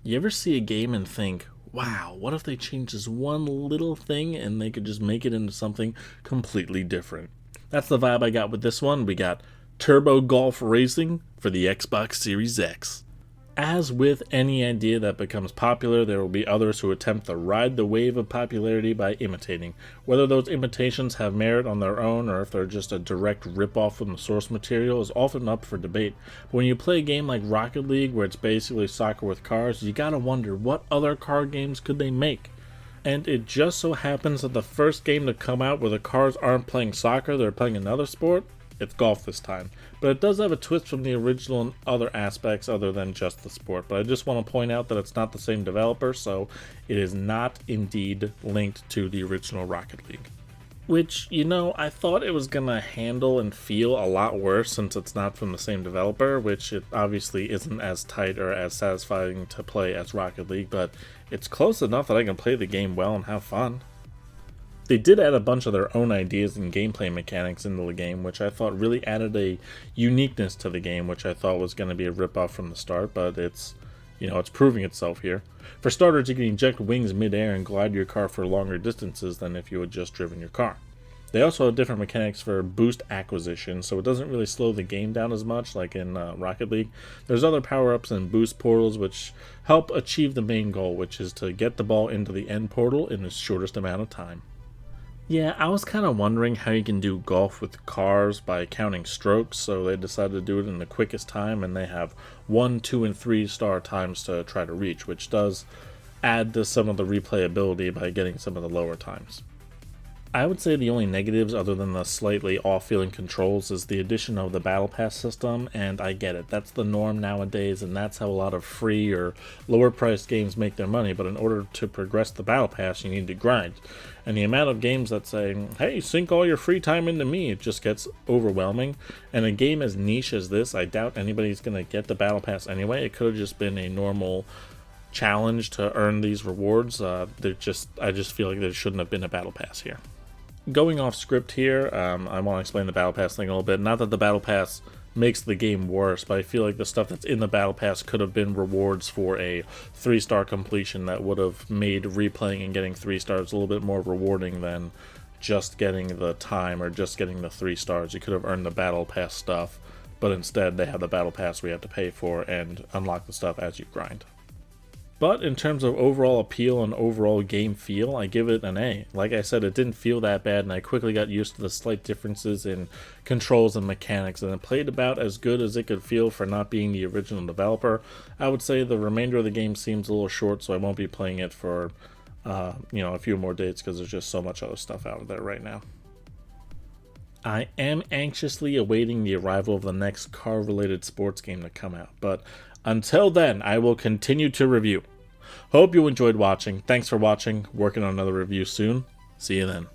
You ever see a game and think, wow, what if they changed this one little thing and they could just make it into something completely different? That's the vibe I got with this one. We got Turbo Golf Racing for the Xbox Series X. As with any idea that becomes popular, there will be others who attempt to ride the wave of popularity by imitating. Whether those imitations have merit on their own or if they're just a direct rip-off from the source material is often up for debate. But when you play a game like Rocket League, where it's basically soccer with cars, you gotta wonder what other car games could they make? And it just so happens that the first game to come out where the cars aren't playing soccer, they're playing another sport. It's golf this time. But it does have a twist from the original in other aspects other than just the sport. But I just want to point out that it's not the same developer, so it is not indeed linked to the original Rocket League. Which, I thought it was going to handle and feel a lot worse since it's not from the same developer, which it obviously isn't as tight or as satisfying to play as Rocket League, but it's close enough that I can play the game well and have fun. They did add a bunch of their own ideas and gameplay mechanics into the game, which I thought really added a uniqueness to the game, which I thought was going to be a ripoff from the start, but it's proving itself here. For starters, you can eject wings mid-air and glide your car for longer distances than if you had just driven your car. They also have different mechanics for boost acquisition, so it doesn't really slow the game down as much like in Rocket League. There's other power-ups and boost portals which help achieve the main goal, which is to get the ball into the end portal in the shortest amount of time. Yeah, I was kind of wondering how you can do golf with cars by counting strokes, so they decided to do it in the quickest time, and they have 1, 2, and 3 star times to try to reach, which does add to some of the replayability by getting some of the lower times. I would say the only negatives other than the slightly off-feeling controls is the addition of the Battle Pass system, and I get it, that's the norm nowadays and that's how a lot of free or lower priced games make their money, but in order to progress the Battle Pass you need to grind. And the amount of games that say, hey, sink all your free time into me, it just gets overwhelming. And a game as niche as this, I doubt anybody's going to get the Battle Pass anyway. It could have just been a normal challenge to earn these rewards. I just feel like there shouldn't have been a Battle Pass here. Going off script here, I want to explain the Battle Pass thing a little bit. Not that the Battle Pass makes the game worse, but I feel like the stuff that's in the Battle Pass could have been rewards for a 3-star completion that would have made replaying and getting 3 stars a little bit more rewarding than just getting the time or just getting the 3 stars. You could have earned the Battle Pass stuff, but instead they have the Battle Pass we have to pay for and unlock the stuff as you grind. But in terms of overall appeal and overall game feel, I give it an A. Like I said, it didn't feel that bad, and I quickly got used to the slight differences in controls and mechanics, and it played about as good as it could feel for not being the original developer. I would say the remainder of the game seems a little short, so I won't be playing it for a few more days because there's just so much other stuff out there right now. I am anxiously awaiting the arrival of the next car-related sports game to come out, but until then, I will continue to review. Hope you enjoyed watching. Thanks for watching. Working on another review soon. See you then.